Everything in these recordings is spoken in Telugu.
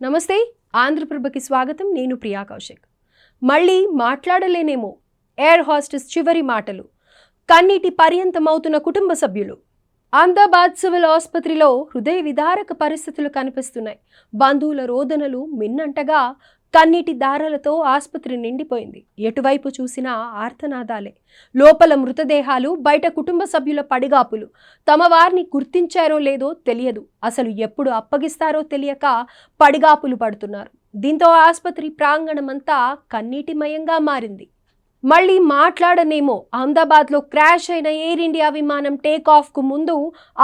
నమస్తే ఆంధ్రప్రభకి స్వాగతం. నేను ప్రియా కౌశిక్. మళ్ళీ మాట్లాడలేనేమో ఎయిర్ హోస్టెస్ చివరి మాటలు, కన్నీటి పర్యంతమవుతున్న కుటుంబ సభ్యులు. అహ్మదాబాద్ సివిల్ ఆసుపత్రిలో హృదయ విదారక పరిస్థితులు కనిపిస్తున్నాయి. బంధువుల రోదనలు మిన్నంటగా కన్నీటి దారాలతో ఆసుపత్రి నిండిపోయింది. ఎటువైపు చూసినా ఆర్తనాదాలే. లోపల మృతదేహాలు, బయట కుటుంబ సభ్యుల పడిగాపులు. తమ వారిని గుర్తించారో లేదో తెలియదు, అసలు ఎప్పుడు అప్పగిస్తారో తెలియక పడిగాపులు పడుతున్నారు. దీంతో ఆసుపత్రి ప్రాంగణమంతా కన్నీటిమయంగా మారింది. మళ్ళీ మాట్లాడనేమో అహ్మదాబాద్లో క్రాష్ అయిన ఎయిర్ ఇండియా విమానం టేకాఫ్కు ముందు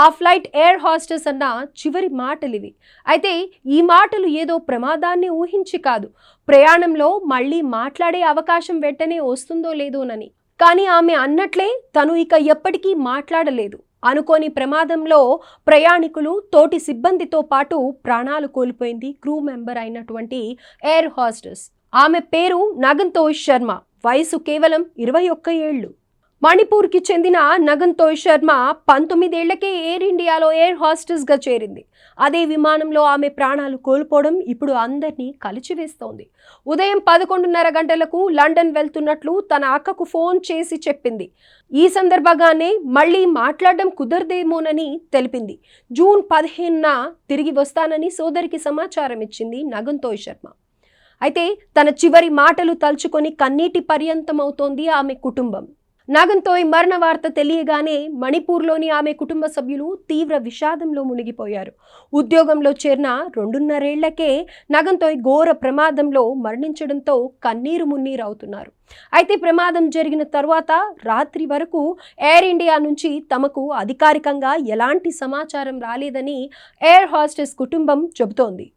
ఆ ఫ్లైట్ ఎయిర్ హోస్టెస్ అన్న చివరి మాటలివి. అయితే ఈ మాటలు ఏదో ప్రమాదాన్ని ఊహించి కాదు, ప్రయాణంలో మళ్ళీ మాట్లాడే అవకాశం వెంటనే వస్తుందో లేదోనని. కానీ ఆమె అన్నట్లే తను ఇక ఎప్పటికీ మాట్లాడలేదు. అనుకోని ప్రమాదంలో ప్రయాణికులు, తోటి సిబ్బందితో పాటు ప్రాణాలు కోల్పోయింది క్రూ మెంబర్ అయినటువంటి ఎయిర్ హోస్టెస్. ఆమె పేరు నగన్తోయ్ శర్మ. వయసు కేవలం 21 ఏళ్లు. మణిపూర్కి చెందిన నగన్తోయ్ శర్మ 19 ఏళ్లకే ఎయిర్ ఇండియాలో ఎయిర్ హోస్టెస్గా చేరింది. అదే విమానంలో ఆమె ప్రాణాలు కోల్పోవడం ఇప్పుడు అందరినీ కలిచివేస్తోంది. ఉదయం 11:30 గంటలకు లండన్ వెళ్తున్నట్లు తన అక్కకు ఫోన్ చేసి చెప్పింది. ఈ సందర్భంగానే మళ్ళీ మాట్లాడడం కుదరదేమోనని తెలిపింది. జూన్ 15న తిరిగి వస్తానని సోదరికి సమాచారం ఇచ్చింది నగన్తోయ్ శర్మ. అయితే తన చివరి మాటలు తలుచుకొని కన్నీటి పర్యంతమవుతోంది ఆమె కుటుంబం. నగన్తోయ్ మరణ వార్త తెలియగానే మణిపూర్లోని ఆమె కుటుంబ సభ్యులు తీవ్ర విషాదంలో మునిగిపోయారు. ఉద్యోగంలో చేరిన 2.5 ఏళ్లకే నగన్తోయ్ ఘోర ప్రమాదంలో మరణించడంతో కన్నీరు మున్నీరవుతున్నారు. అయితే ప్రమాదం జరిగిన తర్వాత రాత్రి వరకు ఎయిర్ ఇండియా నుంచి తమకు అధికారికంగా ఎలాంటి సమాచారం రాలేదని ఎయిర్ హోస్టెస్ కుటుంబం చెబుతోంది.